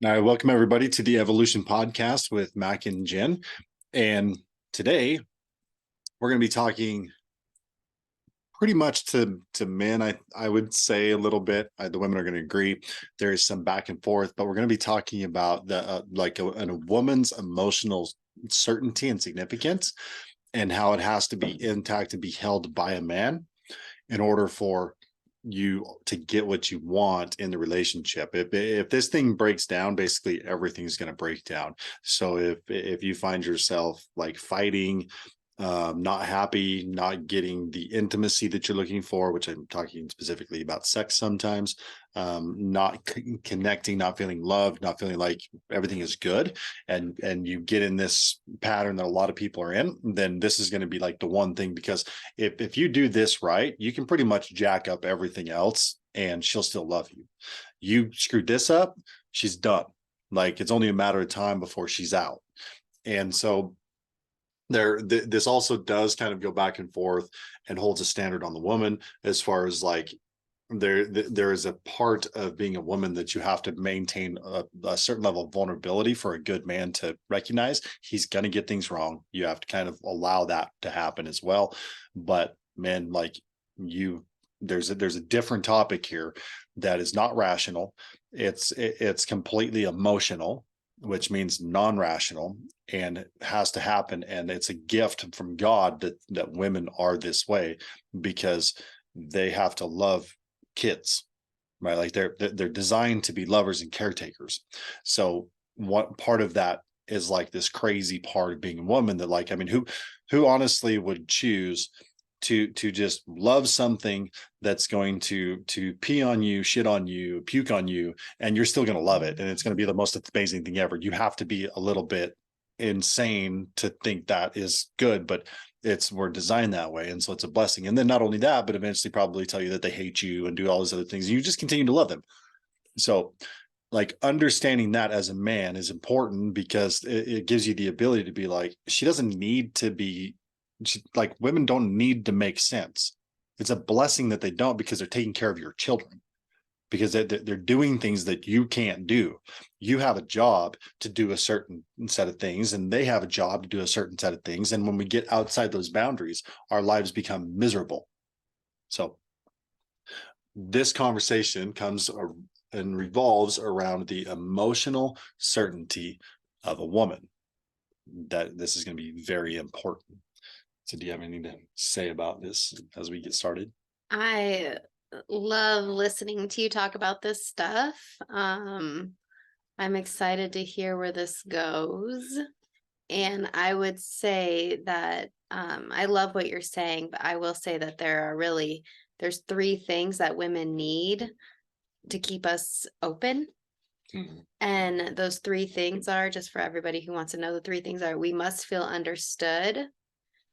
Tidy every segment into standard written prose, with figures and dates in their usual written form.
I welcome everybody to the Evolution Podcast with Mac and Jenn. And today we're going to be talking pretty much to men. I would say a little bit. The women are going to agree. There is some back and forth, but we're going to be talking about a woman's emotional certainty and significance, and how it has to be intact and be held by a man in order for you to get what you want in the relationship. If this thing breaks down, basically everything's going to break down. So if you find yourself like fighting, not happy, not getting the intimacy that you're looking for, which I'm talking specifically about sex sometimes, not connecting, not feeling loved, not feeling like everything is good, and you get in this pattern that a lot of people are in, then this is going to be like the one thing, because if you do this right, you can pretty much jack up everything else and she'll still love you. You screwed this up, she's done. Like, it's only a matter of time before she's out. And so this also does kind of go back and forth and holds a standard on the woman, as far as like there is a part of being a woman that you have to maintain a certain level of vulnerability for a good man to recognize he's going to get things wrong. You have to kind of allow that to happen as well. But man, like, there's a different topic here that is not rational. It's completely emotional, which means non-rational, and it has to happen. And it's a gift from God that women are this way, because they have to love kids, right? Like they're designed to be lovers and caretakers. So what part of that is like this crazy part of being a woman that, like, I mean, who honestly would choose to just love something that's going to pee on you, shit on you, puke on you, and you're still going to love it, and it's going to be the most amazing thing ever? You have to be a little bit insane to think that is good, but we're designed that way, and so it's a blessing. And then not only that, but eventually probably tell you that they hate you and do all these other things, and you just continue to love them. So like, understanding that as a man is important, because it gives you the ability to be like, she doesn't need to be, like, women don't need to make sense. It's a blessing that they don't, because they're taking care of your children, because they're doing things that you can't do. You have a job to do a certain set of things, and they have a job to do a certain set of things. And when we get outside those boundaries, our lives become miserable. So this conversation comes and revolves around the emotional certainty of a woman. That this is going to be very important. So do you have anything to say about this as we get started? I love listening to you talk about this stuff. I'm excited to hear where this goes. And I would say that I love what you're saying, but I will say that there's three things that women need to keep us open. Mm-hmm. And those three things are, just for everybody who wants to know, the three things are: we must feel understood,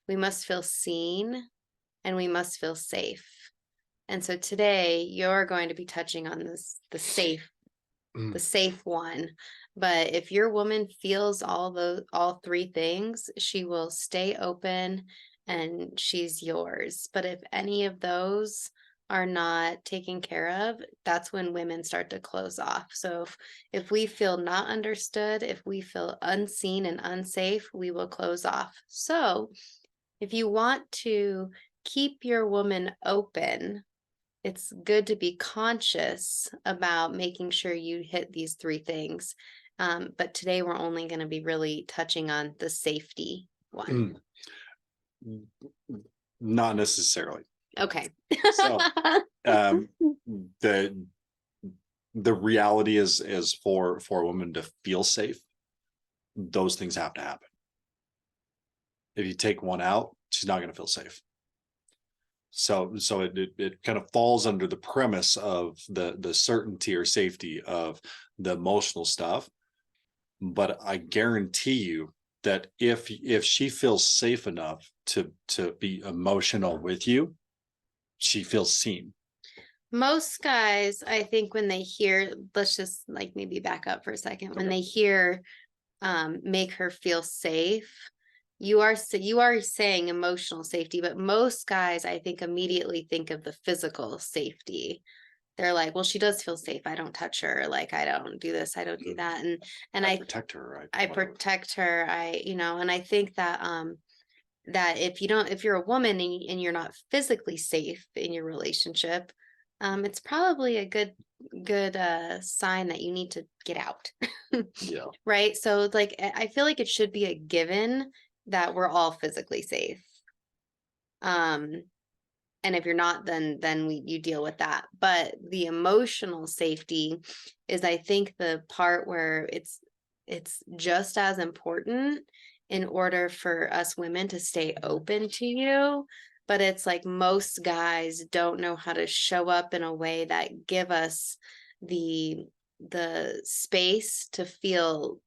we must feel seen, and we must feel safe. And so today you're going to be touching on the safe one. But if your woman feels all three things, she will stay open and she's yours. But if any of those are not taken care of, that's when women start to close off. So if we feel not understood, if we feel unseen and unsafe, we will close off. So if you want to keep your woman open, it's good to be conscious about making sure you hit these three things. But today we're only going to be really touching on the safety one. Not necessarily. Okay. So the reality is for a woman to feel safe, those things have to happen. If you take one out, she's not going to feel safe. So it kind of falls under the premise of the certainty or safety of the emotional stuff. But I guarantee you that if she feels safe enough to be emotional with you, she feels seen. Most guys, I think, when they hear, let's just like maybe back up for a second. When they hear make her feel safe, you are saying emotional safety, but most guys, I think, immediately think of the physical safety, they're like, well, she does feel safe. I don't touch her. Like, I don't do this. I don't do that. And I protect her. I protect her. And I think that, that if you're a woman and you're not physically safe in your relationship, it's probably a good sign that you need to get out. Yeah. Right. So like, I feel like it should be a given that we're all physically safe. Um, and if you're not, then you deal with that. But the emotional safety is, I think, the part where it's just as important in order for us women to stay open to you. But it's like most guys don't know how to show up in a way that give us the space to feel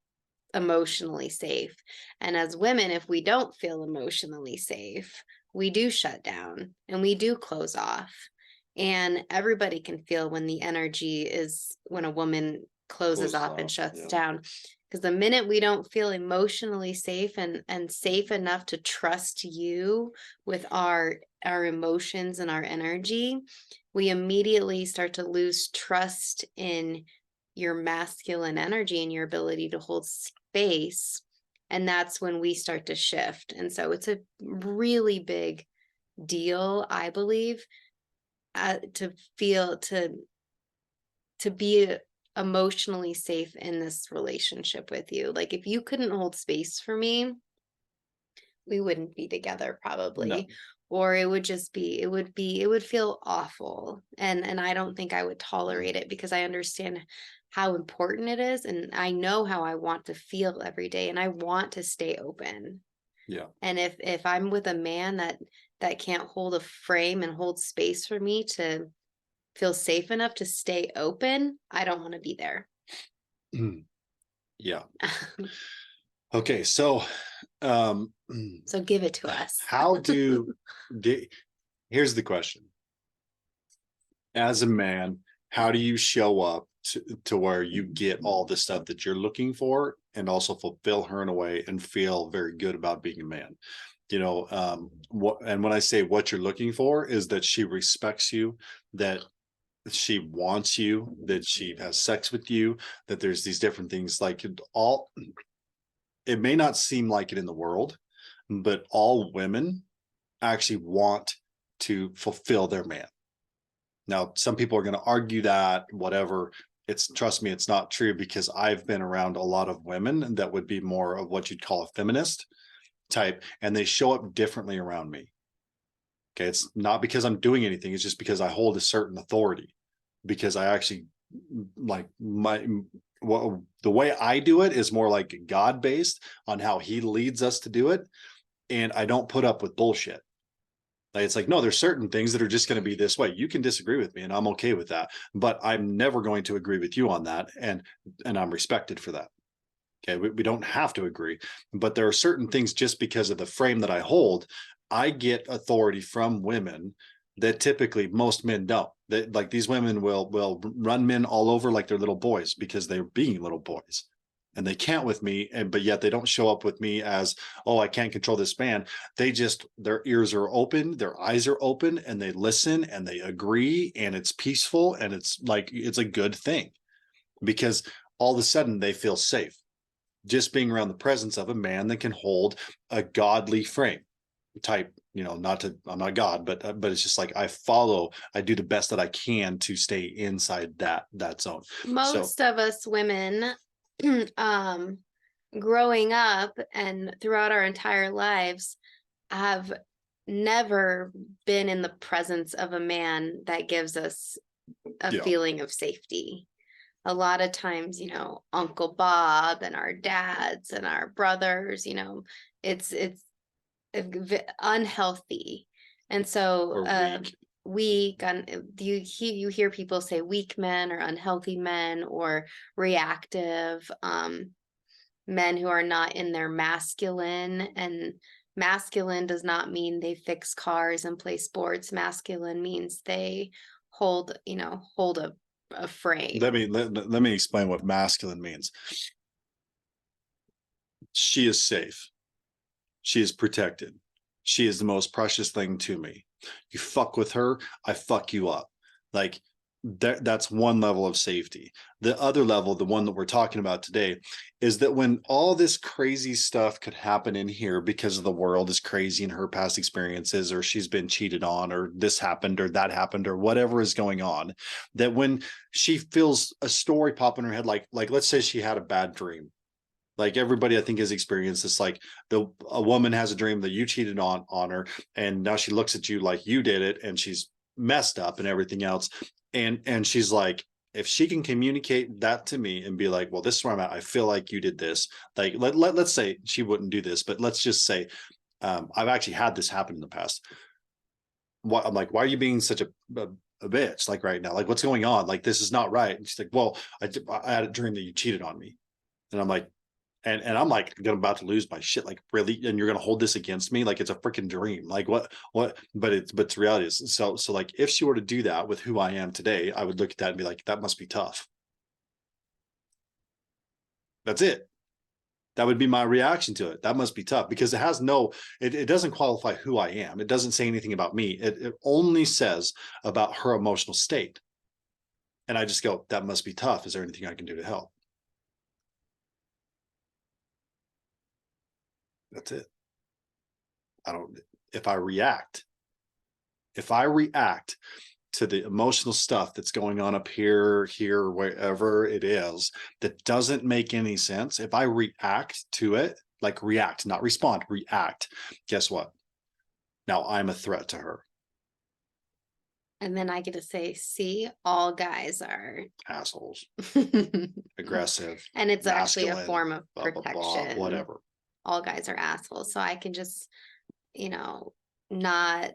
emotionally safe. And as women, if we don't feel emotionally safe, we do shut down and we do close off. And everybody can feel when the energy is, when a woman closes off and shuts down. Because the minute we don't feel emotionally safe and safe enough to trust you with our emotions and our energy, we immediately start to lose trust in your masculine energy and your ability to hold space. And that's when we start to shift. And so it's a really big deal, I believe, to feel to be emotionally safe in this relationship with you. Like, if you couldn't hold space for me, we wouldn't be together probably. No. Or it would just be, it would feel awful. And I don't think I would tolerate it, because I understand how important it is, and I know how I want to feel every day, and I want to stay open. Yeah. And if I'm with a man that can't hold a frame and hold space for me to feel safe enough to stay open, I don't want to be there. Yeah. Okay. So, So give it to us. Here's the question. As a man, how do you show up to where you get all the stuff that you're looking for and also fulfill her in a way and feel very good about being a man? And when I say what you're looking for is that she respects you, that she wants you, that she has sex with you, that there's these different things, like it may not seem like it in the world, but all women actually want to fulfill their man. Now, some people are going to argue that, whatever. Trust me, it's not true, because I've been around a lot of women that would be more of what you'd call a feminist type, and they show up differently around me. Okay. It's not because I'm doing anything. It's just because I hold a certain authority, because I actually like the way I do it is more like God based on how he leads us to do it. And I don't put up with bullshit. Like, it's like, no, there's certain things that are just going to be this way. You can disagree with me and I'm okay with that, but I'm never going to agree with you on that. And I'm respected for that. Okay. We don't have to agree, but there are certain things, just because of the frame that I hold, I get authority from women that typically most men don't. That, like, these women will run men all over like they're little boys, because they're being little boys. And they can't with me, but yet they don't show up with me as, oh, I can't control this man. Their ears are open, their eyes are open, and they listen and they agree, and it's peaceful, and it's a good thing, because all of a sudden they feel safe just being around the presence of a man that can hold a godly frame type. I'm not God, but it's just like, I do the best that I can to stay inside that zone. Most of us women, growing up and throughout our entire lives, have never been in the presence of a man that gives us a feeling of safety. A lot of times, Uncle Bob and our dads and our brothers, it's unhealthy. And so weak, and you hear people say weak men or unhealthy men or reactive, men who are not in their masculine. And masculine does not mean they fix cars and play sports. Masculine means they hold a frame. Let me explain what masculine means. She is safe. She is protected. She is the most precious thing to me. You fuck with her, I fuck you up. Like, that's one level of safety. The other level, the one that we're talking about today, is that when all this crazy stuff could happen in here because the world is crazy in her past experiences, or she's been cheated on, or this happened, or that happened, or whatever is going on, that when she feels a story pop in her head, like let's say she had a bad dream. Like everybody I think has experienced this, like a woman has a dream that you cheated on her, and now she looks at you like you did it, and she's messed up and everything else. And she's like, if she can communicate that to me and be like, well, this is where I'm at, I feel like you did this. Like let's say she wouldn't do this, but let's just say I've actually had this happen in the past. What I'm like, why are you being such a bitch like right now? Like, what's going on? Like, this is not right. And she's like, well, I had a dream that you cheated on me. And I'm like, and I'm like, I'm about to lose my shit. Like, really? And you're gonna hold this against me? Like, it's a freaking dream. Like, what? But the reality is, so like, if she were to do that with who I am today, I would look at that and be like, that must be tough. That's it. That would be my reaction to it. That must be tough, because it doesn't qualify who I am. It doesn't say anything about me. It only says about her emotional state. And I just go, that must be tough. Is there anything I can do to help? That's it. I don't, if I react, if I react to the emotional stuff that's going on up here, wherever it is, that doesn't make any sense, if I react to it, like react, not respond, react, guess what? Now I'm a threat to her. And then I get to say, see, all guys are. Assholes, And aggressive, it's actually a masculine, form of blah, blah, blah, protection. whatever. All guys are assholes. So I can just, not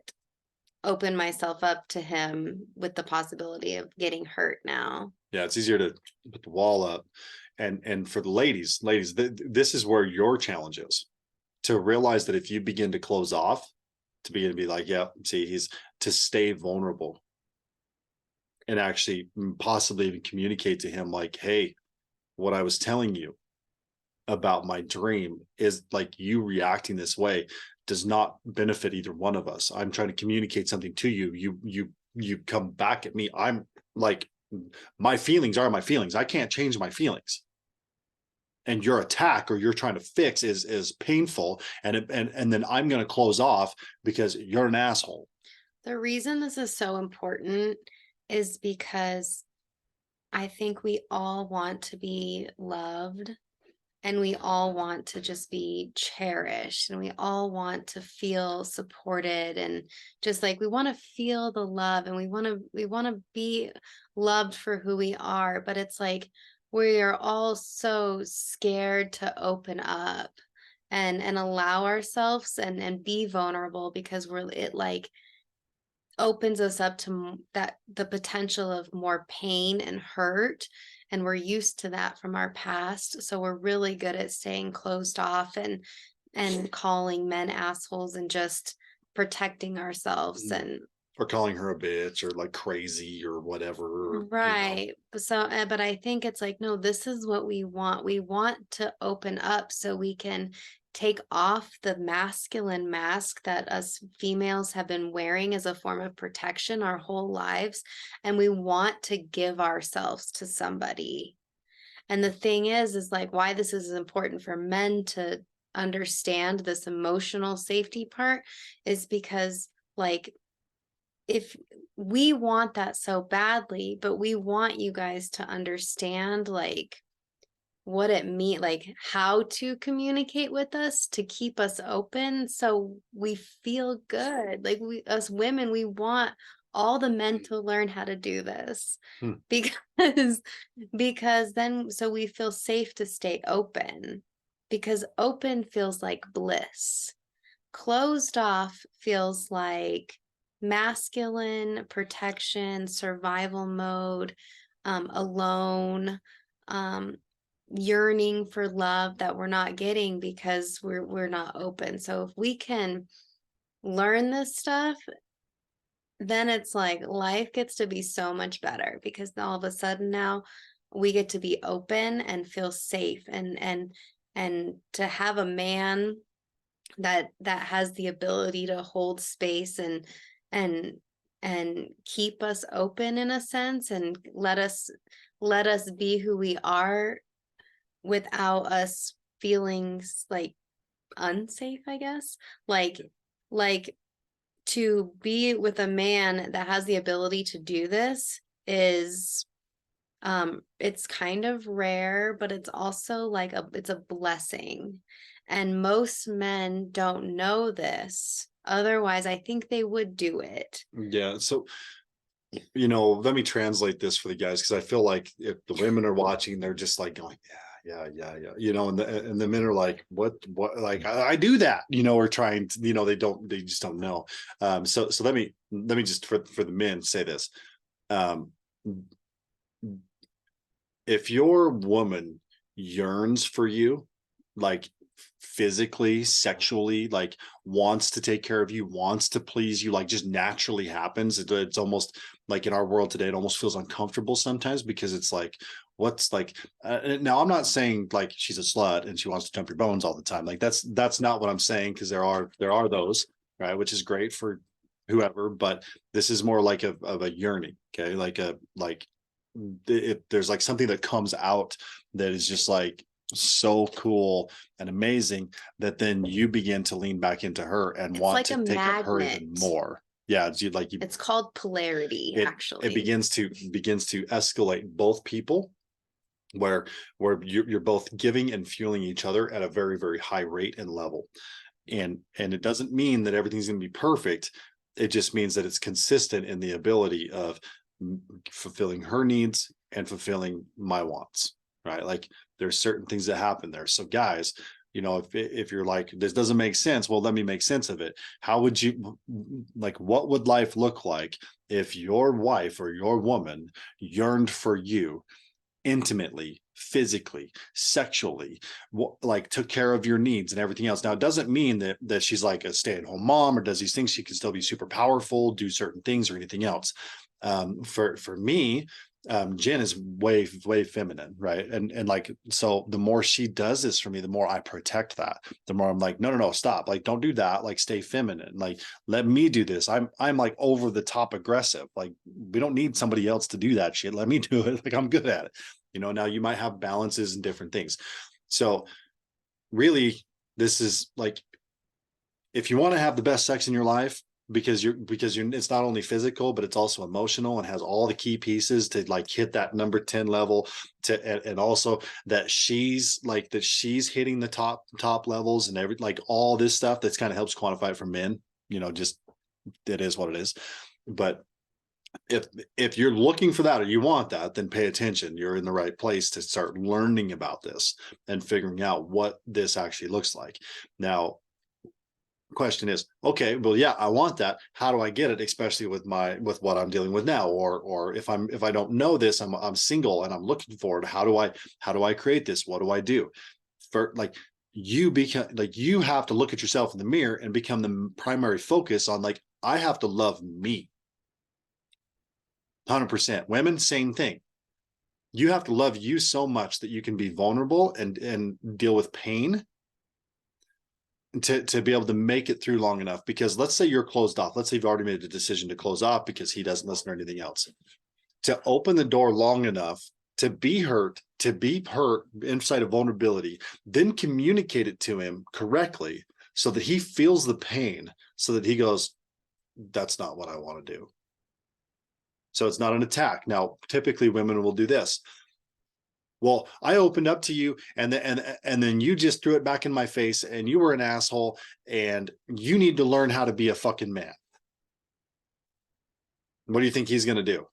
open myself up to him with the possibility of getting hurt now. Yeah, it's easier to put the wall up. And for the ladies, this is where your challenge is, to realize that if you begin to close off, to begin to be like, yeah, see, he's, to stay vulnerable and actually possibly even communicate to him like, hey, what I was telling you about my dream is like, you reacting this way does not benefit either one of us. I'm trying to communicate something to you. You come back at me. I'm like, my feelings are my feelings. I can't change my feelings. And your attack, or you're trying to fix, is painful. And then I'm going to close off because you're an asshole. The reason this is so important is because I think we all want to be loved, and we all want to just be cherished, and we all want to feel supported, and just like we want to feel the love, and we want to be loved for who we are. But it's like we are all so scared to open up and allow ourselves and be vulnerable, because it like opens us up to that the potential of more pain and hurt, and we're used to that from our past, so we're really good at staying closed off and calling men assholes and just protecting ourselves. And or calling her a bitch, or like crazy, or whatever. right. So, but I think it's like, no, this is what we want. We want to open up so we can take off the masculine mask that us females have been wearing as a form of protection our whole lives. And we want to give ourselves to somebody. And the thing is like, why this is important for men to understand this emotional safety part is because, like, if we want that so badly, but we want you guys to understand like what it mean, like how to communicate with us to keep us open so we feel good. Like we, us women, we want all the men to learn how to do this. Hmm. Because then so we feel safe to stay open, because open feels like bliss. Closed off feels like masculine protection, survival mode, alone, um, yearning for love that we're not getting because we're not open. So if we can learn this stuff, then it's like life gets to be so much better, because all of a sudden now we get to be open and feel safe, and to have a man that has the ability to hold space and and keep us open in a sense, and let us be who we are without us feeling like unsafe, I guess. Like to be with a man that has the ability to do this is it's kind of rare, but it's also like it's a blessing. And most men don't know this. Otherwise, I think they would do it. Yeah. So, let me translate this for the guys, because I feel like if the women are watching, they're just like going, yeah, and the men are like, what, like I do that, or trying to, they just don't know. So let me just for the men say this. Um, if your woman yearns for you, like physically, sexually, like wants to take care of you, wants to please you, like just naturally happens. It's almost like in our world today, it almost feels uncomfortable sometimes, because it's like, what's like, now I'm not saying like she's a slut and she wants to jump your bones all the time. Like that's not what I'm saying, because there are those, right, which is great for whoever, but this is more like of a yearning. Okay, like there's like something that comes out that is just like so cool and amazing, that then you begin to lean back into her and It's want like to a take up her even magnet. more. Yeah, It's called polarity, it actually. begins to escalate both people, where you're both giving and fueling each other at a very, very high rate and level. And it doesn't mean that everything's going to be perfect. It just means that it's consistent in the ability of fulfilling her needs and fulfilling my wants, right? Like there's certain things that happen there. So guys, if you're like, this doesn't make sense, well, let me make sense of it. How would you, like, what would life look like if your wife or your woman yearned for you intimately, physically, sexually, like took care of your needs and everything else? Now, it doesn't mean that she's like a stay-at-home mom or does these things. She can still be super powerful, do certain things or anything else. For me, Jen is way feminine, right? And like, so the more she does this for me, the more I protect that. The more I'm like, no, stop, like don't do that, like stay feminine, like let me do this. I'm like over the top aggressive. Like we don't need somebody else to do that shit. Let me do it. Like I'm good at it. Now you might have balances and different things. So really, this is like, if you want to have the best sex in your life, because you're it's not only physical but it's also emotional and has all the key pieces to like hit that number 10 level, and also that she's hitting the top levels and like all this stuff that's kind of helps quantify it for men, just it is what it is. But if you're looking for that or you want that, then pay attention. You're in the right place to start learning about this and figuring out what this actually looks like. Now, question is, okay, well, yeah, I want that. How do I get it? Especially with what I'm dealing with now, or if I don't know this, I'm single and I'm looking for it. How do I create this? What do I do? For like, you have to look at yourself in the mirror and become the primary focus on, like, I have to love me. 100%. Women, same thing. You have to love you so much that you can be vulnerable and deal with pain to be able to make it through long enough. Because let's say you're closed off. Let's say you've already made a decision to close off because he doesn't listen or anything else. To open the door long enough to be hurt inside of vulnerability, then communicate it to him correctly so that he feels the pain, so that he goes, that's not what I want to do. So it's not an attack. Now, typically women will do this. Well, I opened up to you and then you just threw it back in my face and you were an asshole and you need to learn how to be a fucking man. What do you think he's going to do?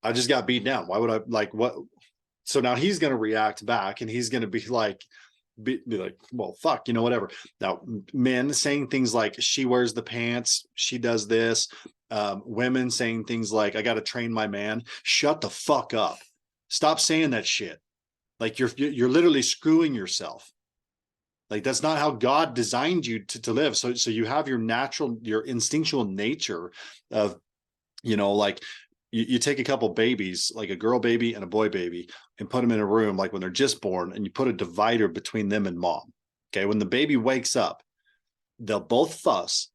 I just got beat down. Why would I, like, what? So now he's going to react back and he's going to be like, well, fuck, whatever. Now, men saying things like, she wears the pants, she does this. Women saying things like, I got to train my man. Shut the fuck up. Stop saying that shit. Like you're literally screwing yourself. Like that's not how God designed you to live. So you have your instinctual nature of, like you take a couple babies, like a girl baby and a boy baby, and put them in a room, like when they're just born, and you put a divider between them and mom. Okay. When the baby wakes up, they'll both fuss.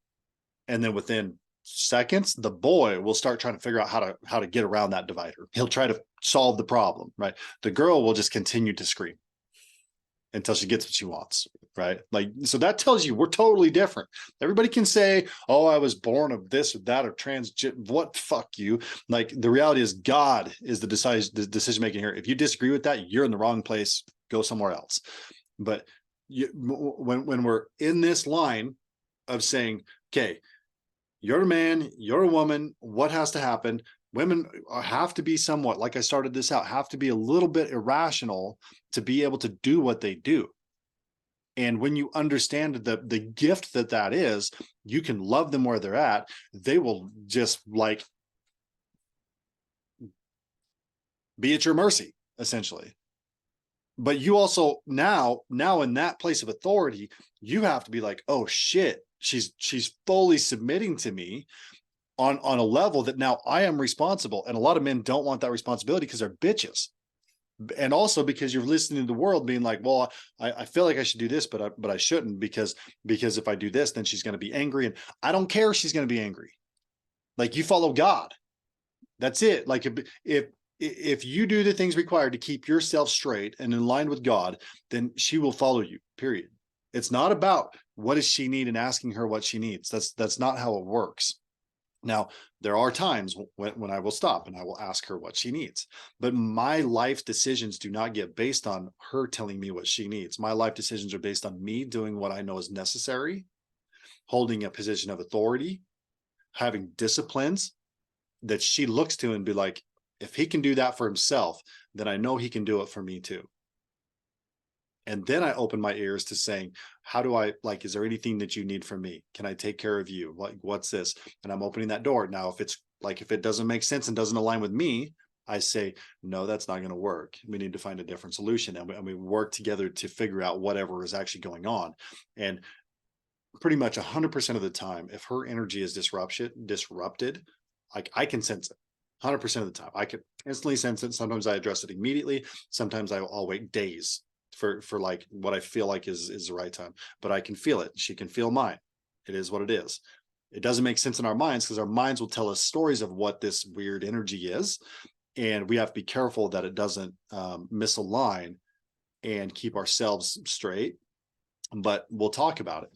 And then within seconds, the boy will start trying to figure out how to get around that divider. He'll try to solve the problem, right? The girl will just continue to scream until she gets what she wants, right? Like, so that tells you we're totally different. Everybody can say, oh, I was born of this or that or trans, what, fuck you. Like, the reality is God is the decision making here. If you disagree with that, you're in the wrong place. Go somewhere else. But when we're in this line of saying, okay, you're a man, you're a woman, what has to happen? Women have to be somewhat, like I started this out, have to be a little bit irrational to be able to do what they do. And when you understand the gift that is, you can love them where they're at. They will just like be at your mercy, essentially. But you also now in that place of authority, you have to be like, oh shit, she's fully submitting to me on a level that now I am responsible. And a lot of men don't want that responsibility because they're bitches. And also because you're listening to the world being like, well, I feel like I should do this, but I shouldn't, because if I do this, then she's going to be angry. And I don't care if she's going to be angry. Like, you follow God. That's it. Like, if you do the things required to keep yourself straight and in line with God, then she will follow you, period. It's not about what does she need and asking her what she needs. That's not how it works. Now, there are times when I will stop and I will ask her what she needs, but my life decisions do not get based on her telling me what she needs. My life decisions are based on me doing what I know is necessary, holding a position of authority, having disciplines that she looks to and be like, if he can do that for himself, then I know he can do it for me too. And then I open my ears to saying, how do I, like, is there anything that you need from me? Can I take care of you? Like, what's this? And I'm opening that door. Now, if it's like, if it doesn't make sense and doesn't align with me, I say, no, that's not going to work. We need to find a different solution. And we work together to figure out whatever is actually going on. And pretty much 100% of the time, if her energy is disrupted, like, I can sense it. 100% of the time, I can instantly sense it. Sometimes I address it immediately. Sometimes I'll wait days for like what I feel like is the right time, but I can feel it. She can feel mine. It is what it is. It doesn't make sense in our minds because our minds will tell us stories of what this weird energy is. And we have to be careful that it doesn't misalign and keep ourselves straight, but we'll talk about it.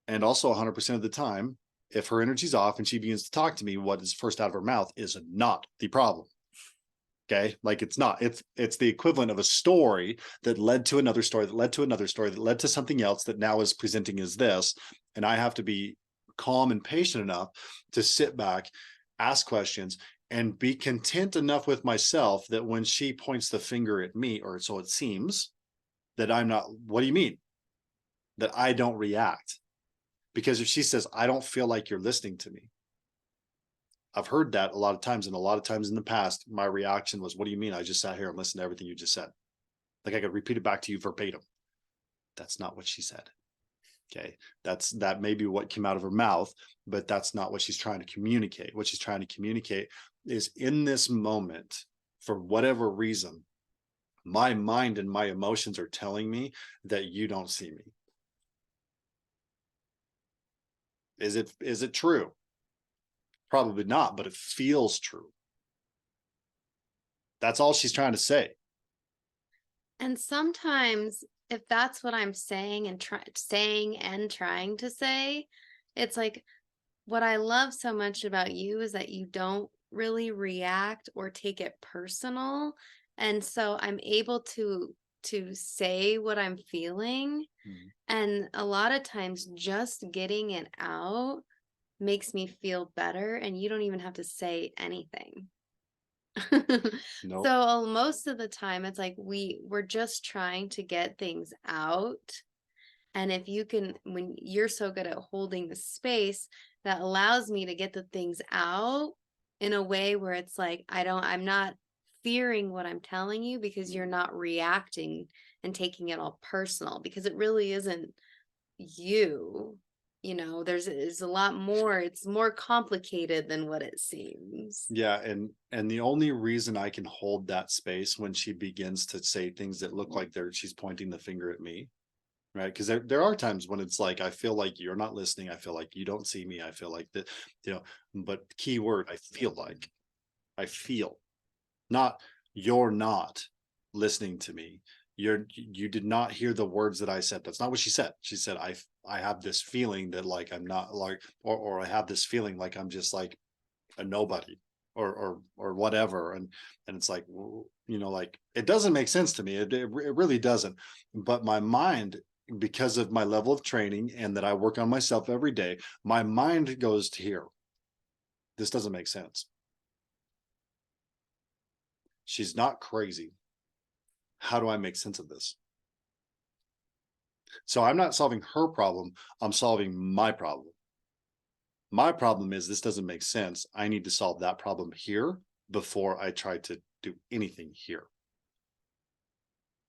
And also 100% of the time, if her energy's off and she begins to talk to me, what is first out of her mouth is not the problem. Okay. Like, it's not, it's the equivalent of a story that led to another story, that led to another story, that led to something else that now is presenting as this. And I have to be calm and patient enough to sit back, ask questions, and be content enough with myself that when she points the finger at me, or so it seems, that I'm not, what do you mean? That I don't react. Because if she says, I don't feel like you're listening to me, I've heard that a lot of times, and a lot of times in the past, my reaction was, what do you mean? I just sat here and listened to everything you just said. Like, I could repeat it back to you verbatim. That's not what she said. Okay. That may be what came out of her mouth, but that's not what she's trying to communicate. What she's trying to communicate is, in this moment, for whatever reason, my mind and my emotions are telling me that you don't see me. Is it true? Probably not, but it feels true. That's all she's trying to say. And sometimes if that's what I'm saying and trying to say, it's like, what I love so much about you is that you don't really react or take it personal. And so I'm able to say what I'm feeling. Mm-hmm. And a lot of times just getting it out makes me feel better, and you don't even have to say anything. Nope. So most of the time it's like we're just trying to get things out. And if you can, when you're so good at holding the space, that allows me to get the things out in a way where it's like, I'm not fearing what I'm telling you, because you're not reacting and taking it all personal, because it really isn't you. There's a lot more. It's more complicated than what it seems. Yeah, and the only reason I can hold that space when she begins to say things that look like she's pointing the finger at me right? Because there are times when it's like, I feel like you're not listening. I feel like you don't see me. I feel like that, but key word, I feel, not you're not listening to me. You did not hear the words that I said. That's not what she said. She said, I have this feeling that like I'm not like, or I have this feeling like I'm just like a nobody or whatever. And it's like, like it doesn't make sense to me. It really doesn't. But my mind, because of my level of training and that I work on myself every day, my mind goes to here. This doesn't make sense. She's not crazy. How do I make sense of this? So I'm not solving her problem. I'm solving my problem. My problem is this doesn't make sense. I need to solve that problem here before I try to do anything here.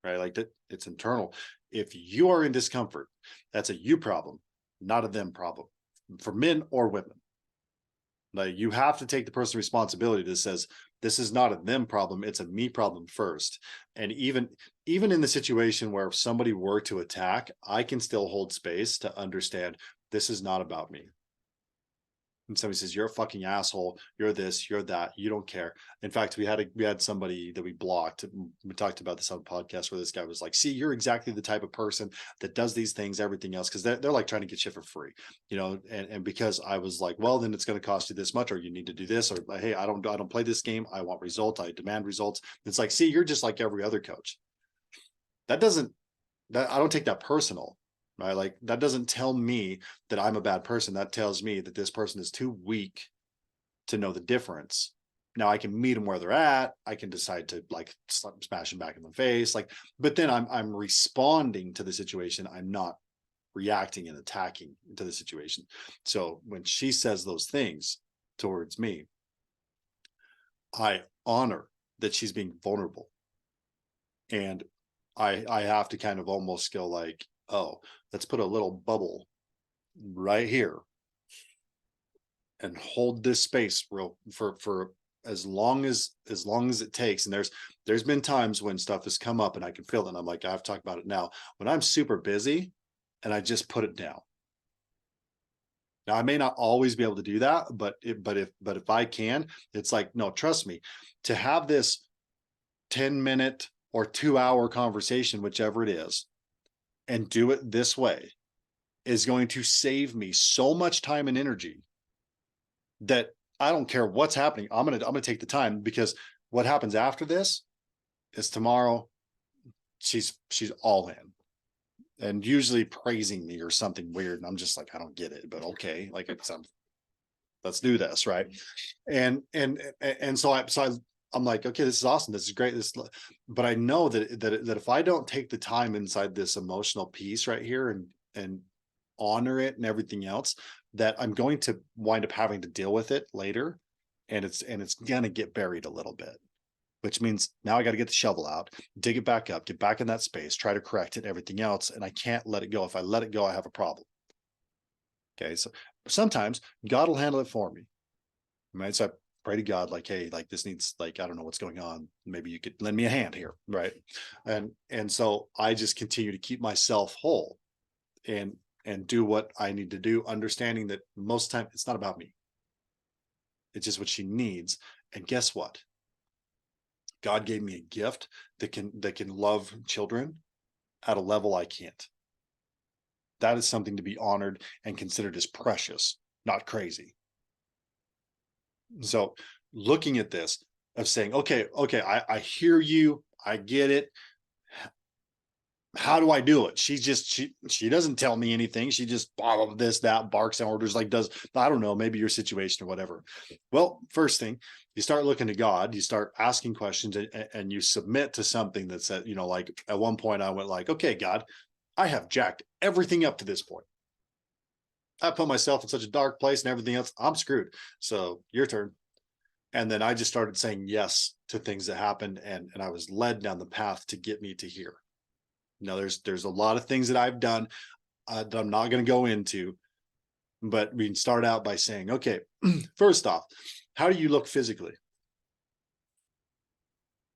Right? Like that, it's internal. If you are in discomfort, that's a you problem, not a them problem, for men or women. Like you have to take the personal responsibility that says this is not a them problem, it's a me problem first. And even in the situation where if somebody were to attack, I can still hold space to understand this is not about me. And somebody says you're a fucking asshole, you're this, you're that, you don't care. In fact, we had somebody that we blocked. We talked about this on a podcast where this guy was like, see, you're exactly the type of person that does these things, everything else, because they're like trying to get shit for free, and because I was like, well, then it's going to cost you this much, or you need to do this, or hey, I don't play this game, I want results, I demand results. It's like, see, you're just like every other coach. That doesn't that I don't take that personal. Right? Like that doesn't tell me that I'm a bad person. That tells me that this person is too weak to know the difference. Now I can meet them where they're at. I can decide to like smash them back in the face. Like, but then I'm responding to the situation. I'm not reacting and attacking to the situation. So when she says those things towards me, I honor that she's being vulnerable. And I have to kind of almost go like, oh, let's put a little bubble right here and hold this space real for as long as it takes. And there's been times when stuff has come up and I can feel it, and I'm like, I've talked about it now, when I'm super busy and I just put it down. Now I may not always be able to do that, but if I can, it's like, no, trust me, to have this 10-minute or 2-hour conversation, whichever it is, and do it this way is going to save me so much time and energy that I don't care what's happening. I'm gonna take the time, because what happens after this is tomorrow she's all in and usually praising me or something weird. And I'm just like, I don't get it, but okay, like it's let's do this, right? And so I'm like, okay, this is awesome, this is great, but I know that if I don't take the time inside this emotional piece right here and honor it and everything else, that I'm going to wind up having to deal with it later, and it's gonna get buried a little bit, which means now I got to get the shovel out, dig it back up, get back in that space, try to correct it, everything else, and I can't let it go. If I let it go, I have a problem. Okay, so sometimes God will handle it for me. Right, so I pray to God, like, hey, like this needs, like, I don't know what's going on, maybe you could lend me a hand here, right? And so I just continue to keep myself whole and do what I need to do, understanding that most of the time it's not about me. It's just what she needs. And guess what? God gave me a gift that can love children at a level I can't. That is something to be honored and considered as precious, not crazy. So looking at this, of saying, okay, I hear you, I get it. How do I do it? She doesn't tell me anything. She just blah, blah, this, that, barks and orders, like does, I don't know, maybe your situation or whatever. Well, first thing, you start looking to God, you start asking questions, and you submit to something that said, like at one point I went like, okay, God, I have jacked everything up to this point. I put myself in such a dark place and everything else, I'm screwed. So your turn. And then I just started saying yes to things that happened, and I was led down the path to get me to here. Now there's a lot of things that I've done that I'm not going to go into, but we can start out by saying, okay, first off, how do you look physically?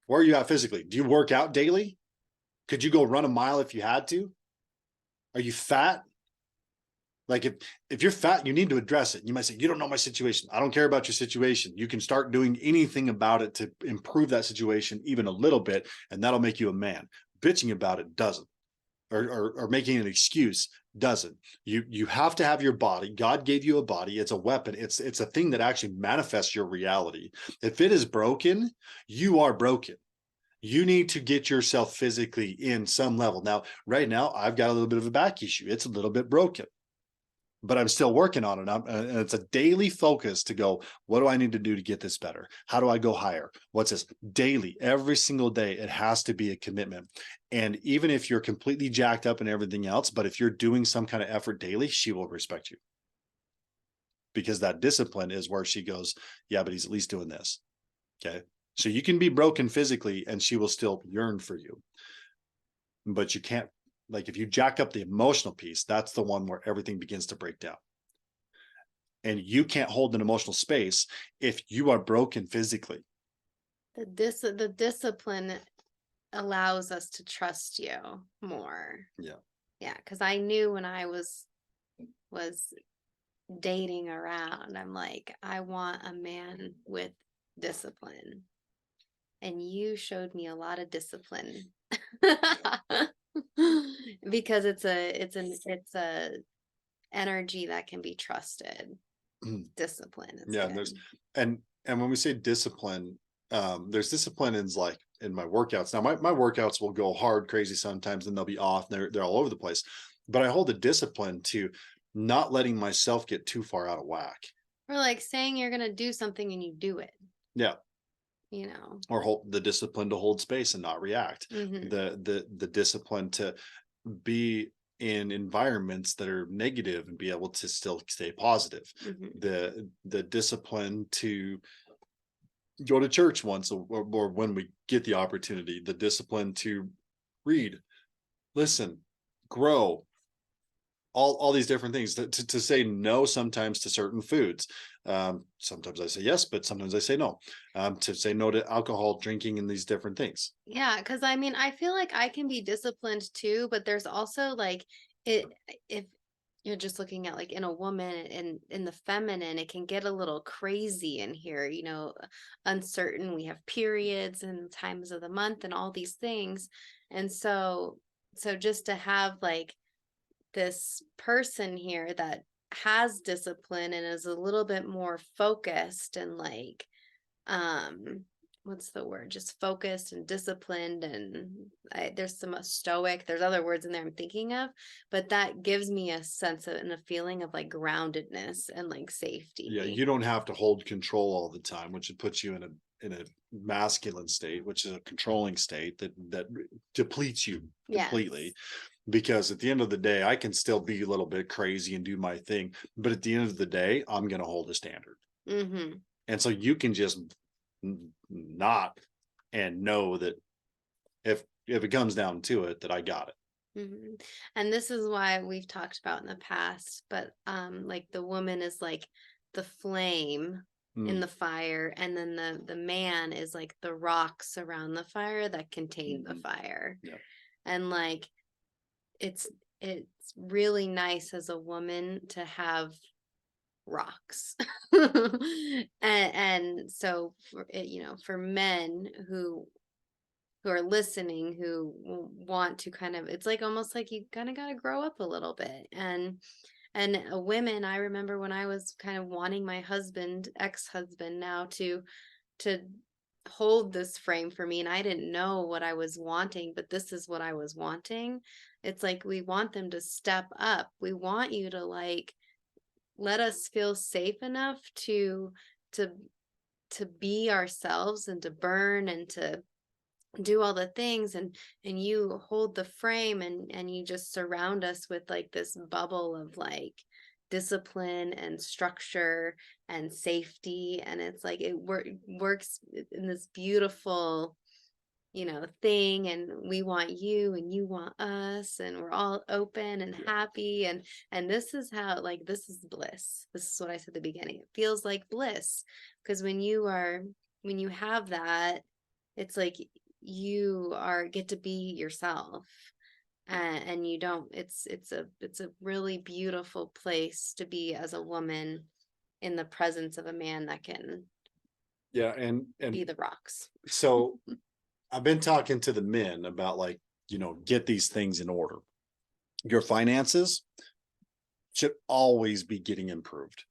Where are you at physically? Do you work out daily? Could you go run a mile if you had to? Are you fat? Like if you're fat, you need to address it. You might say, you don't know my situation. I don't care about your situation. You can start doing anything about it to improve that situation even a little bit, and that'll make you a man. Bitching about it doesn't. Or making an excuse doesn't. You have to have your body. God gave you a body. It's a weapon. It's a thing that actually manifests your reality. If it is broken, you are broken. You need to get yourself physically in some level. Now, right now, I've got a little bit of a back issue. It's a little bit broken, but I'm still working on it. And it's a daily focus to go, what do I need to do to get this better? How do I go higher? What's this? Daily, every single day, it has to be a commitment. And even if you're completely jacked up and everything else, but if you're doing some kind of effort daily, she will respect you. Because that discipline is where she goes, yeah, but he's at least doing this. Okay. So you can be broken physically and she will still yearn for you. But you can't, like, if you jack up the emotional piece, that's the one where everything begins to break down. And you can't hold an emotional space if you are broken physically. The discipline allows us to trust you more. Yeah. Yeah, because I knew when I was dating around, I'm like, I want a man with discipline. And you showed me a lot of discipline. Because it's a energy that can be trusted. Discipline. Yeah, good. and when we say discipline, there's discipline in my workouts. Now my workouts will go hard, crazy sometimes, and they'll be off. They're all over the place. But I hold a discipline to not letting myself get too far out of whack. Or like saying you're gonna do something and you do it. Yeah. Or hold the discipline to hold space and not react. The discipline to be in environments that are negative and be able to still stay positive. The discipline to go to church once or when we get the opportunity. The discipline to read, listen, grow. All these different things to say no sometimes to certain foods. Sometimes I say yes, but sometimes I say no. To say no to alcohol, drinking, and these different things. Yeah, because I mean, I feel like I can be disciplined too, but there's also like it if you're just looking at like in a woman and in the feminine, it can get a little crazy in here, uncertain. We have periods and times of the month and all these things. And so just to have like this person here that has discipline and is a little bit more focused and like what's the word, just focused and disciplined, and there's some stoic, there's other words in there I'm thinking of, but that gives me a sense of and a feeling of like groundedness and like safety. Yeah, you don't have to hold control all the time, which would put you in a masculine state, which is a controlling state that depletes you completely. Yes. Because at the end of the day, I can still be a little bit crazy and do my thing, but at the end of the day, I'm going to hold a standard. And so you can just not and know that if it comes down to it, that I got it. And this is why we've talked about in the past, but like the woman is like the flame in the fire, and then the man is like the rocks around the fire that contain the fire. Yeah. And like it's really nice as a woman to have rocks. and so for men who are listening, who want to kind of, it's like almost like you kind of got to grow up a little bit. And women, I remember when I was kind of wanting my ex-husband now to hold this frame for me, and I didn't know what I was wanting, but this is what I was wanting. It's like we want them to step up. We want you to like let us feel safe enough to be ourselves and to burn and to do all the things, and you hold the frame and you just surround us with like this bubble of like discipline and structure and safety, and it's like it works in this beautiful thing, and we want you and you want us, and we're all open and happy, and this is how, like, this is bliss. This is what I said at the beginning. It feels like bliss, because when you have that, it's like you get to be yourself. and you don't, it's a really beautiful place to be as a woman in the presence of a man that can Yeah. be And the rocks. so I've been talking to the men about, like, get these things in order. Your finances should always be getting improved.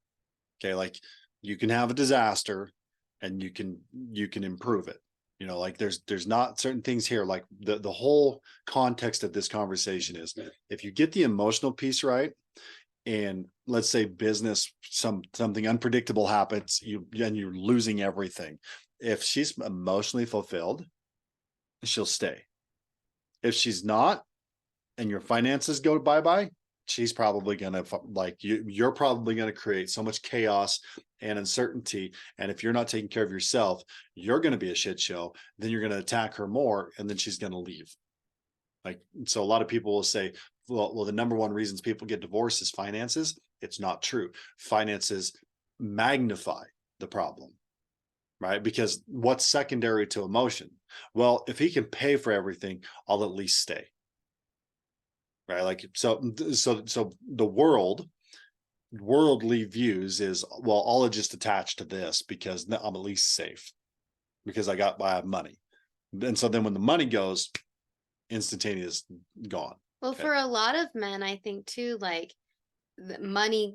Okay. Like, you can have a disaster and you can improve it. Like, there's not certain things here. Like, the whole context of this conversation is, if you get the emotional piece right, and let's say business, something unpredictable happens, and you're losing everything. If she's emotionally fulfilled, she'll stay. If she's not, and your finances go bye-bye, she's probably gonna, like, you're probably gonna create so much chaos and uncertainty. And if you're not taking care of yourself, you're gonna be a shit show. Then you're gonna attack her more, and then she's gonna leave. Like, so a lot of people will say, well, the number one reasons people get divorced is finances. It's not true. Finances magnify the problem, right? Because what's secondary to emotion? Well, if he can pay for everything, I'll at least stay. Right? Like, so the worldly views is, well, I'll just attach to this because I'm at least safe because I have money. And so then when the money goes, instantaneous, gone. Well, Okay. for a lot of men, I think too, like money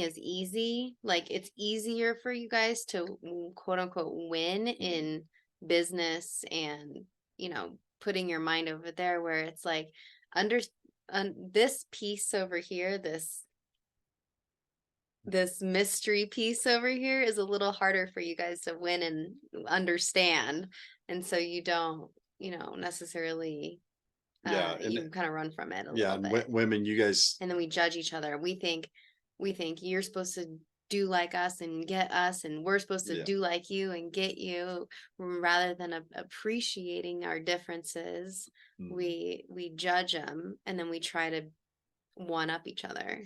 is easy. Like it's easier for you guys to quote unquote win in business and, putting your mind over there, where it's like under this piece over here, this mystery piece over here is a little harder for you guys to win and understand. And so you don't, necessarily Yeah. you kind of run from it a Yeah. little And bit. women, you guys, And then we judge each other. We think you're supposed to do like us and get us, and we're supposed to yeah. do like you and get you, rather than appreciating our differences. Mm. We judge them, and then we try to one up each other.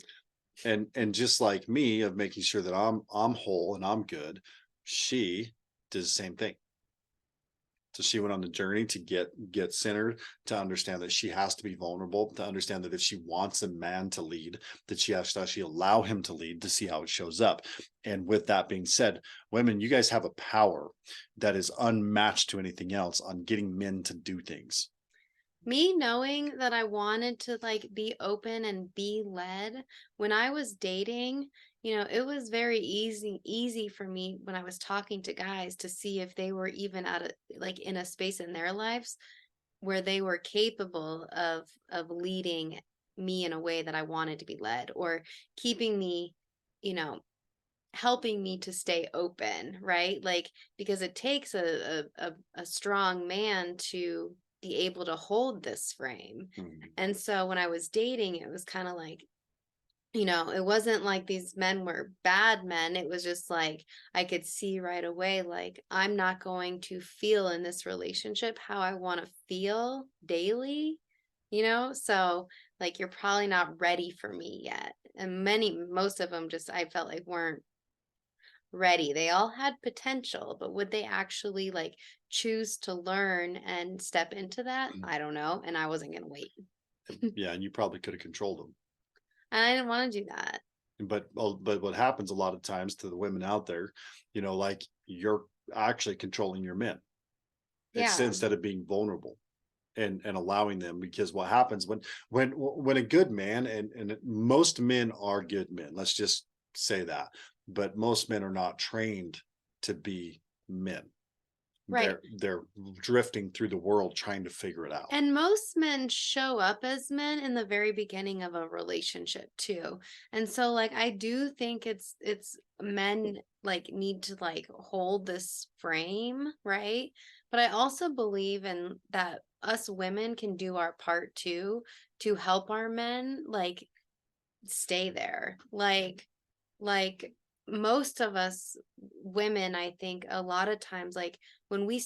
And just like me, of making sure that I'm whole and I'm good, she does the same thing. So she went on the journey to get centered, to understand that she has to be vulnerable, to understand that if she wants a man to lead, that she has to actually allow him to lead, to see how it shows up. And with that being said, women, you guys have a power that is unmatched to anything else on getting men to do things. Me knowing that I wanted to like be open and be led when I was dating, it was very easy for me when I was talking to guys to see if they were even like in a space in their lives where they were capable of leading me in a way that I wanted to be led, or keeping me, you know, helping me to stay open, right? Like, because it takes a strong man to be able to hold this frame. Mm-hmm. And so when I was dating, it was kind of like, it wasn't like these men were bad men. It was just like I could see right away, like, I'm not going to feel in this relationship how I want to feel daily, So, like, you're probably not ready for me yet. And most of them just, I felt like weren't ready. They all had potential, but would they actually like choose to learn and step into that? I don't know. And I wasn't going to wait. Yeah, and you probably could have controlled them. And I didn't want to do that. But what happens a lot of times to the women out there, like, you're actually controlling your men. It's Yeah. instead of being vulnerable and allowing them. Because what happens when a good man, and most men are good men, let's just say that, but most men are not trained to be men. Right. They're drifting through the world trying to figure it out. And most men show up as men in the very beginning of a relationship too. And so like I do think it's men like need to like hold this frame, right? But I also believe in that us women can do our part too, to help our men like stay there. Like most of us women, I think a lot of times, like when we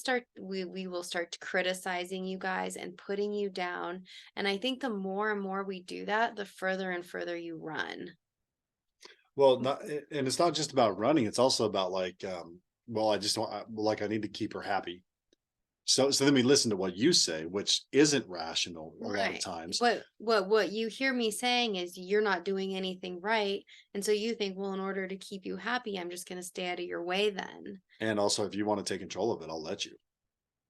will start criticizing you guys and putting you down. And I think the more and more we do that, the further and further you run. Well, and it's not just about running. It's also about, like, well, I just want, like, I need to keep her happy. So then we listen to what you say, which isn't rational a lot of Right. times. What you hear me saying is you're not doing anything right. And so you think, well, in order to keep you happy, I'm just gonna stay out of your way then. And also, if you want to take control of it, I'll let you.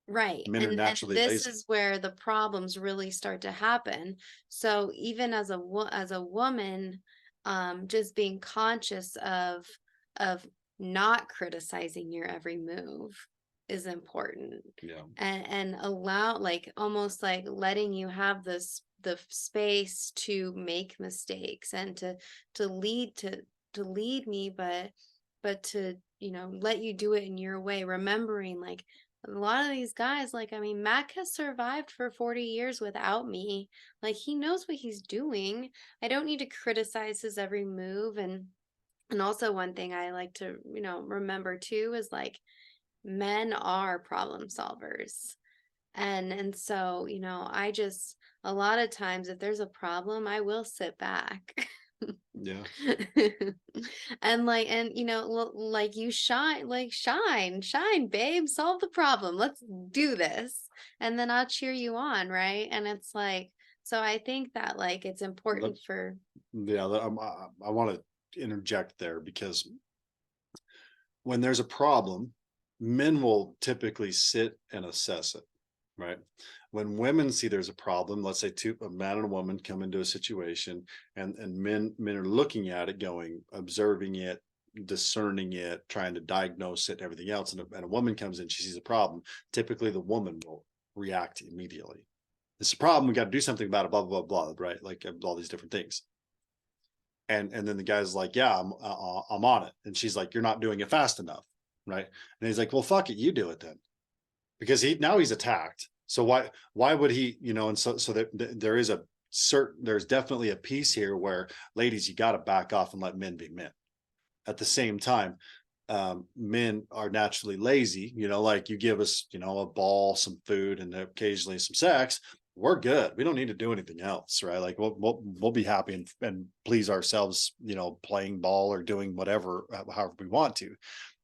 Right. Men are And naturally this lazy. is where the problems really start to happen. So even as as a woman, just being conscious of not criticizing your every move is important. Yeah. And allow, like, almost like letting you have this the space to make mistakes and to lead to lead me, but to, you know, let you do it in your way, remembering like a lot of these guys, like, I mean, Mac has survived for 40 years without me. Like, he knows what he's doing. I don't need to criticize his every move. And also one thing I like to, you know, remember too is like men are problem solvers. And so, you know, I just a lot of times if there's a problem, I will sit back. Yeah. And like, and you know, like you shine, like shine, babe, solve the problem, let's do this, and then I'll cheer you on, right? And it's like, so I think that like it's Let, important for yeah. I want to interject there because when there's a problem, men will typically sit and assess it, right? When women see there's a problem, let's say a man and a woman come into a situation, and men are looking at it, going, observing it, discerning it, trying to diagnose it, and everything else. And a woman comes in, she sees a problem. Typically, the woman will react immediately. It's a problem. We got to do something about it. Blah blah blah. Right? Like all these different things. And then the guy's like, yeah, I'm on it. And she's like, you're not doing it fast enough, right? And he's like, well, fuck it, you do it then, because he's attacked. So why would he, you know? And so that there is a certain, there's definitely a piece here where, ladies, you got to back off and let men be men. At the same time, men are naturally lazy. You know, like you give us, you know, a ball, some food, and occasionally some sex. We're good. We don't need to do anything else, right? Like we'll be happy and please ourselves, you know, playing ball or doing whatever, however we want to.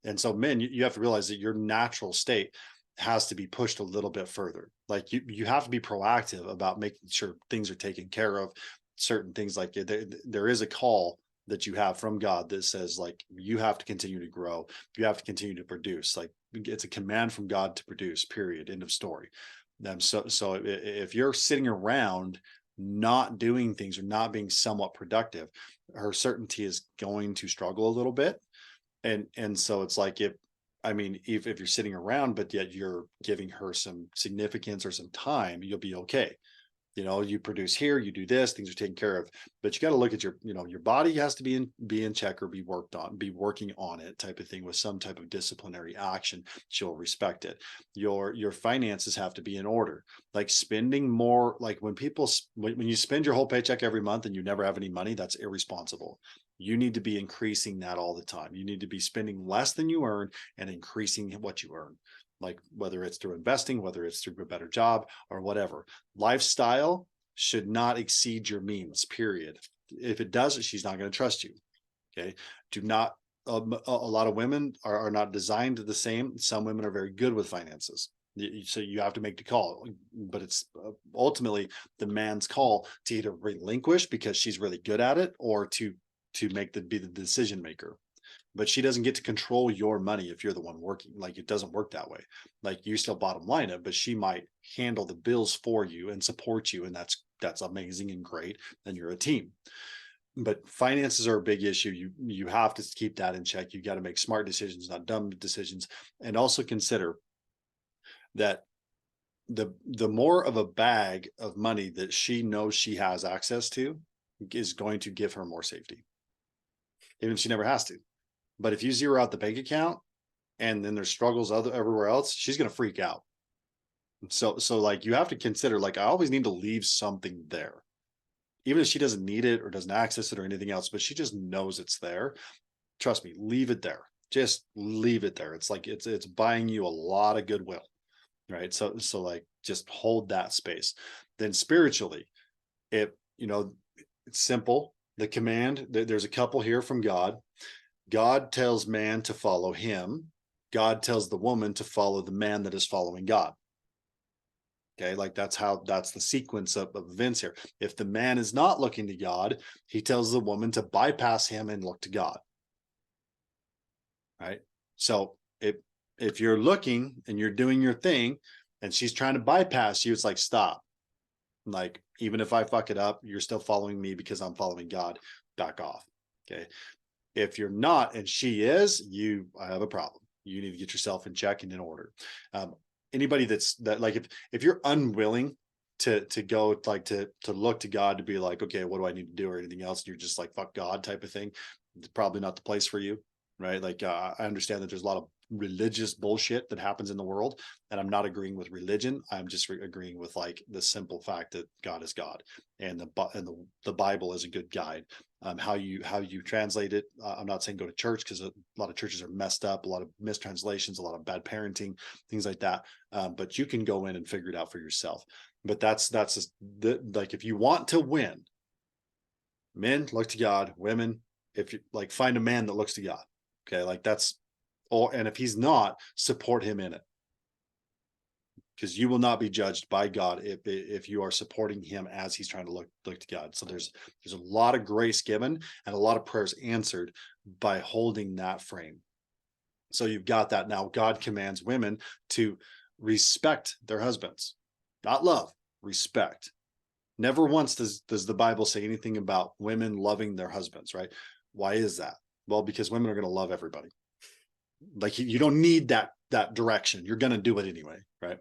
And so, men, you have to realize that your natural state has to be pushed a little bit further. Like you have to be proactive about making sure things are taken care of. Certain things, like there is a call that you have from God that says, like, you have to continue to grow, you have to continue to produce. Like, it's a command from God to produce, period, end of story. So if you're sitting around not doing things or not being somewhat productive, her certainty is going to struggle a little bit. And so it's like, if you're sitting around but yet you're giving her some significance or some time, you'll be okay. You know, you produce here, you do this, things are taken care of. But you got to look at your, you know, your body has to be in check, or be working on it, type of thing, with some type of disciplinary action. She'll respect it. Your finances have to be in order. Like spending more, like when you spend your whole paycheck every month and you never have any money, that's irresponsible. You need to be increasing that all the time. You need to be spending less than you earn and increasing what you earn, like whether it's through investing, whether it's through a better job or whatever. Lifestyle should not exceed your means, period. If it does, she's not going to trust you. Okay. Do not, a lot of women are not designed the same. Some women are very good with finances. So you have to make the call, but it's ultimately the man's call to either relinquish because she's really good at it, or to be the decision maker. But she doesn't get to control your money if you're the one working. Like, it doesn't work that way. Like, you still bottom line it, but she might handle the bills for you and support you, and that's amazing and great. Then you're a team. But finances are a big issue. You have to keep that in check. You got to make smart decisions, not dumb decisions. And also consider that the more of a bag of money that she knows she has access to is going to give her more safety, even if she never has to. But if you zero out the bank account and then there's struggles everywhere else, she's going to freak out. So like, you have to consider, like, I always need to leave something there, even if she doesn't need it or doesn't access it or anything else, but she just knows it's there. Trust me, leave it there. Just leave it there. It's like, it's buying you a lot of goodwill, right? So like, just hold that space. Then spiritually, it's simple. The command, there's a couple here from God. God tells man to follow him. God tells the woman to follow the man that is following God. Okay, like that's the sequence of events here. If the man is not looking to God, he tells the woman to bypass him and look to God. Right. So if you're looking and you're doing your thing and she's trying to bypass you, it's like, stop. Like, even if I fuck it up, you're still following me because I'm following God. Back off. Okay. If you're not and she is, I have a problem. You need to get yourself in check and in order. Anybody that like, if you're unwilling to go, like to look to God to be like, okay, what do I need to do or anything else, and you're just like, fuck God type of thing, it's probably not the place for you. Right. Like, I understand that there's a lot of religious bullshit that happens in the world, and I'm not agreeing with religion. I'm just agreeing with like the simple fact that God is God, and the Bible is a good guide. How you translate it. I'm not saying go to church, because a lot of churches are messed up, a lot of mistranslations, a lot of bad parenting, things like that. But you can go in and figure it out for yourself. But that's just like, if you want to win, men, look to God. Women, if you like, find a man that looks to God. Okay, like that's, and if he's not, support him in it, because you will not be judged by God if you are supporting him as he's trying to look to God. So there's a lot of grace given and a lot of prayers answered by holding that frame. So you've got that. Now God commands women to respect their husbands, not love, respect. Never once does the Bible say anything about women loving their husbands, right? Why is that? Well, because women are going to love everybody. Like, you don't need that direction. You're going to do it anyway, right?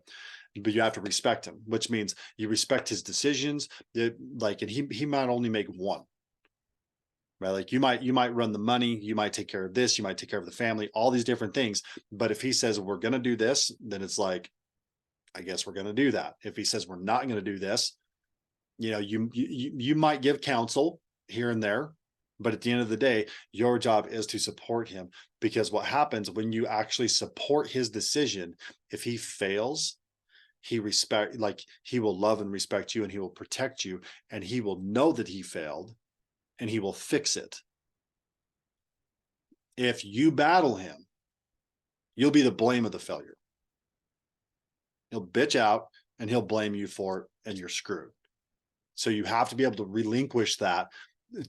But you have to respect him, which means you respect his decisions. Like, and he might only make one, right? Like, you might run the money, you might take care of this, you might take care of the family, all these different things. But if he says we're going to do this, then it's like, I guess we're going to do that. If he says we're not going to do this, you might give counsel here and there, but at the end of the day, your job is to support him. Because what happens when you actually support his decision, if he fails, he will love and respect you, and he will protect you, and he will know that he failed, and he will fix it. If you battle him, you'll be the blame of the failure. He'll bitch out and he'll blame you for it, and you're screwed. So you have to be able to relinquish that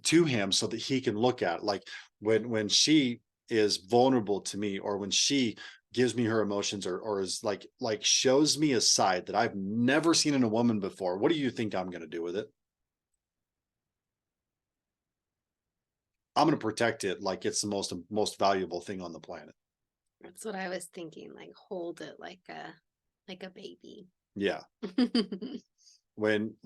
to him so that he can look at it. Like, when she is vulnerable to me, or when she gives me her emotions, or is like shows me a side that I've never seen in a woman before, what do you think I'm going to do with it? I'm going to protect it like it's the most valuable thing on the planet. That's what I was thinking. Like, hold it like a baby. Yeah. When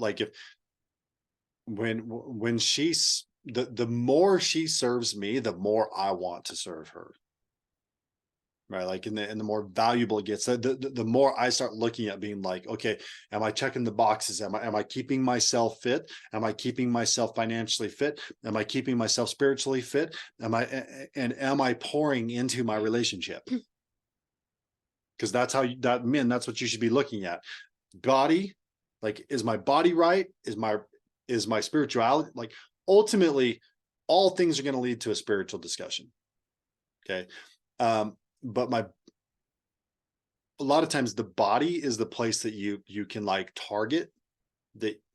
she's the more she serves me, the more I want to serve her. Right. Like, and the more valuable it gets, the more I start looking at being like, okay, am I checking the boxes? Am I keeping myself fit? Am I keeping myself financially fit? Am I keeping myself spiritually fit? Am I pouring into my relationship? Because that's what you should be looking at. Body, like, is my body right? Is my spirituality, like, ultimately all things are going to lead to a spiritual discussion. Okay. But a lot of times the body is the place that you can like target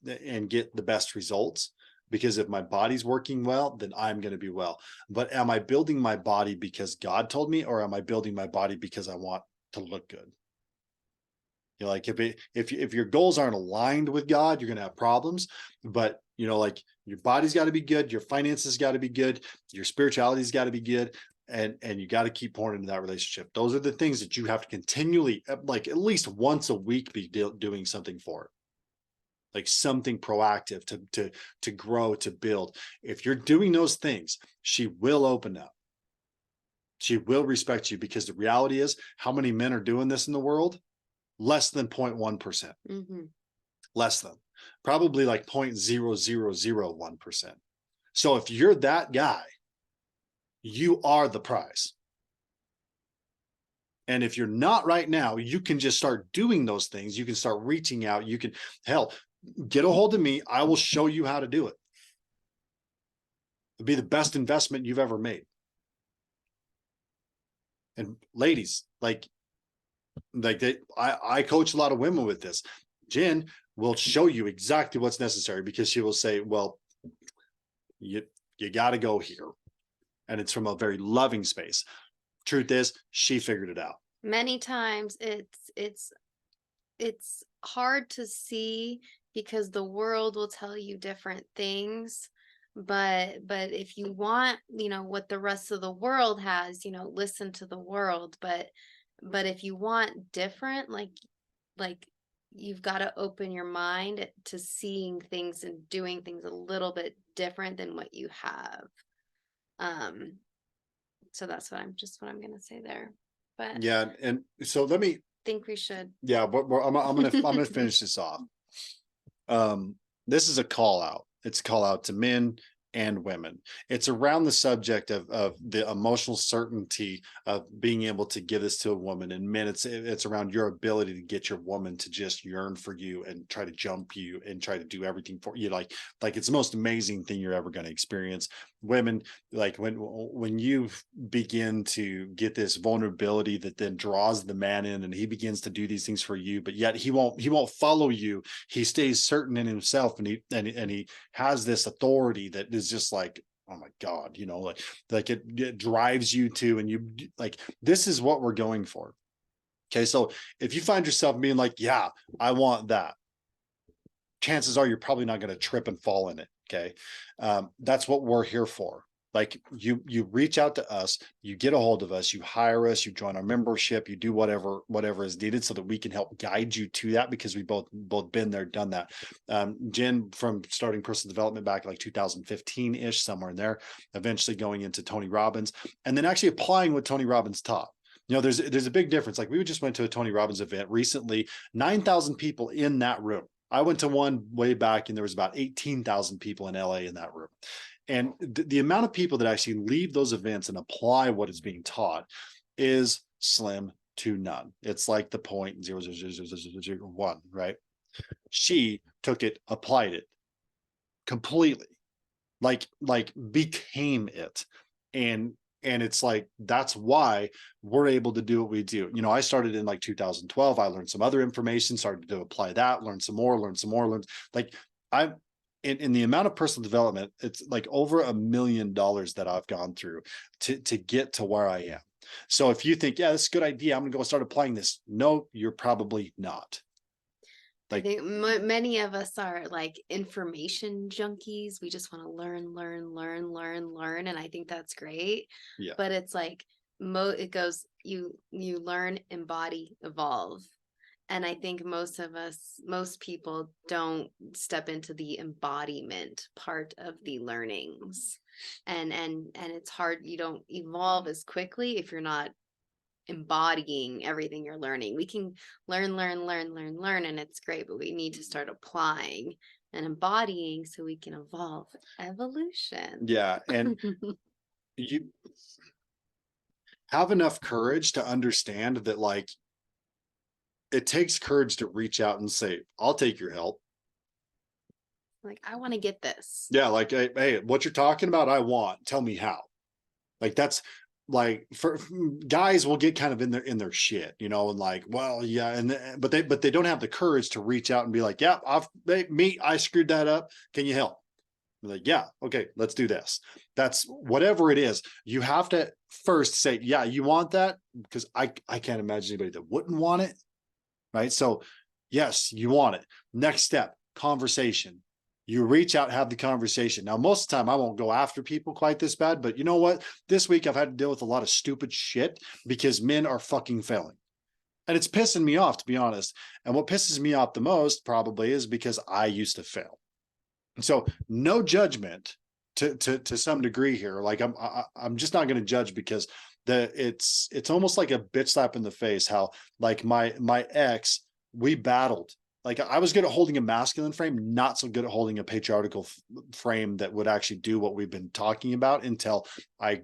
and get the best results, because if my body's working well, then I'm going to be well. But am I building my body because God told me, or am I building my body because I want to look good? Like, if your goals aren't aligned with God, you're going to have problems. But like, your body's got to be good, your finances got to be good, your spirituality's got to be good, and you got to keep pouring into that relationship. Those are the things that you have to continually, like, at least once a week, be doing something for, like something proactive to grow, to build. If you're doing those things, she will open up. She will respect you, because the reality is, how many men are doing this in the world? Less than 0.1%. Less than, probably like 0.0001%. So if you're that guy, you are the prize. And if you're not right now, you can just start doing those things. You can start reaching out. You can, hell, get a hold of me. I will show you how to do it. It'll be the best investment you've ever made. And ladies, I coach a lot of women with this. Jen will show you exactly what's necessary, because she will say, well, you got to go here. And it's from a very loving space. Truth is, she figured it out. Many times it's hard to see because the world will tell you different things, but if you want, what the rest of the world has, listen to the world. But if you want different, like you've got to open your mind to seeing things and doing things a little bit different than what you have. um so that's what I'm gonna say there. But Yeah. And so let me, think we should. yeah, but I'm gonna finish this off. Um, this is a call out. It's a call out to men and women. It's around the subject of the emotional certainty of being able to give this to a woman. And men, it's around your ability to get your woman to just yearn for you and try to jump you and try to do everything for you. Like it's the most amazing thing you're ever going to experience. Women, like when you begin to get this vulnerability that then draws the man in, and he begins to do these things for you, but yet he won't follow you. He stays certain in himself, and he has this authority that is just like, oh my God, like it drives you to, and you like, this is what we're going for. Okay. So if you find yourself being like, yeah, I want that, chances are you're probably not going to trip and fall in it. Okay. That's what we're here for. Like you reach out to us, you get a hold of us, you hire us, you join our membership, you do whatever is needed so that we can help guide you to that, because we both been there, done that. Jen, from starting personal development back like 2015 ish, somewhere in there, eventually going into Tony Robbins, and then actually applying what Tony Robbins taught. There's a big difference. Like we just went to a Tony Robbins event recently, 9,000 people in that room. I went to one way back and there was about 18,000 people in LA in that room. And the amount of people that actually leave those events and apply what is being taught is slim to none. It's like the 0.00001, right? She took it, applied it completely, like became it. And it's like, that's why we're able to do what we do. I started in like 2012. I learned some other information, started to apply that, learn some more, like I'm in the amount of personal development, it's like over $1 million that I've gone through to get to where I am. So if you think, yeah, this is a good idea, I'm gonna go start applying this. No, you're probably not. I think many of us are like information junkies. We just want to learn, and I think that's great. Yeah. But it's like it goes, you learn, embody, evolve. And I think most people don't step into the embodiment part of the learnings. And it's hard. You don't evolve as quickly if you're not embodying everything you're learning. We can learn, and it's great, but we need to start applying and embodying so we can evolve. Evolution. Yeah. And you have enough courage to understand that, like, it takes courage to reach out and say, I'll take your help. Like, I want to get this. Yeah. Like, hey, what you're talking about, I want, tell me how. Like, that's like, for guys will get kind of in their shit, and like, well, yeah. But they don't have the courage to reach out and be like, yeah, I screwed that up. Can you help? Like, yeah, okay, let's do this. That's whatever it is. You have to first say, yeah, you want that, because I can't imagine anybody that wouldn't want it. Right. So yes, you want it. Next step, conversation. You reach out, have the conversation. Now, most of the time I won't go after people quite this bad, but you know what? This week I've had to deal with a lot of stupid shit because men are fucking failing. And it's pissing me off, to be honest. And what pisses me off the most probably is because I used to fail. So no judgment to some degree here. Like I'm just not going to judge, because it's almost like a bitch slap in the face how, like, my ex, we battled. Like, I was good at holding a masculine frame, not so good at holding a patriarchal frame that would actually do what we've been talking about, until I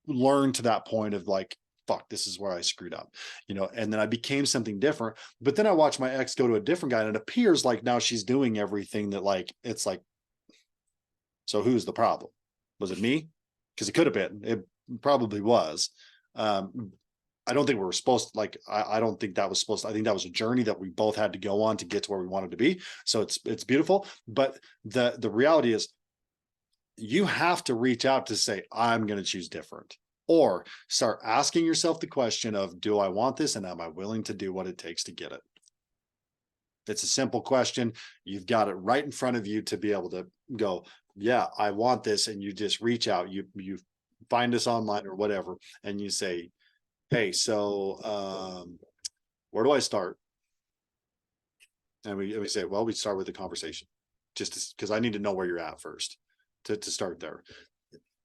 learned to that point of like, fuck, this is where I screwed up, and then I became something different. But then I watched my ex go to a different guy, and it appears like now she's doing everything that, like, it's like, so who's the problem? Was it me? Because it could have been. It probably was. I don't think we were supposed to, like, I don't think that was supposed to, I think that was a journey that we both had to go on to get to where we wanted to be. So it's beautiful. But the reality is you have to reach out to say, I'm going to choose different, or start asking yourself the question of, do I want this? And am I willing to do what it takes to get it? It's a simple question. You've got it right in front of you to be able to go, yeah, I want this. And you just reach out, you find us online or whatever, and you say, hey, so where do I start? And we say, well, we start with the conversation, just because I need to know where you're at first to start there.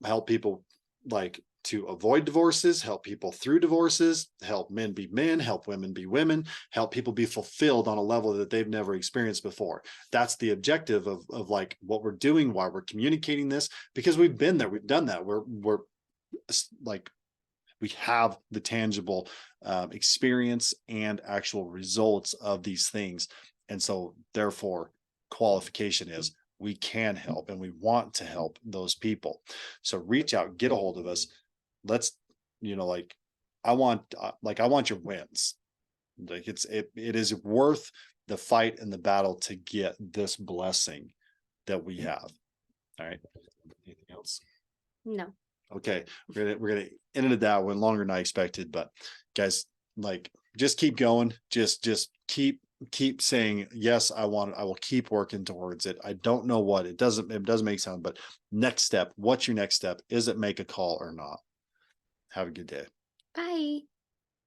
Help people like to avoid divorces, help people through divorces, help men be men, help women be women, help people be fulfilled on a level that they've never experienced before. That's the objective of like what we're doing, why we're communicating this, because we've been there, we've done that. We're like, we have the tangible experience and actual results of these things. And so therefore qualification is we can help and we want to help those people. So reach out, get a hold of us. Let's, like, I want your wins. Like it is worth the fight and the battle to get this blessing that we have. All right. Anything else? No. Okay. We're gonna end it that one longer than I expected, but guys, like, just keep going. Just keep saying, yes, I want it. I will keep working towards it. I don't know what it doesn't make sense, but next step, what's your next step? Is it make a call or not? Have a good day. Bye.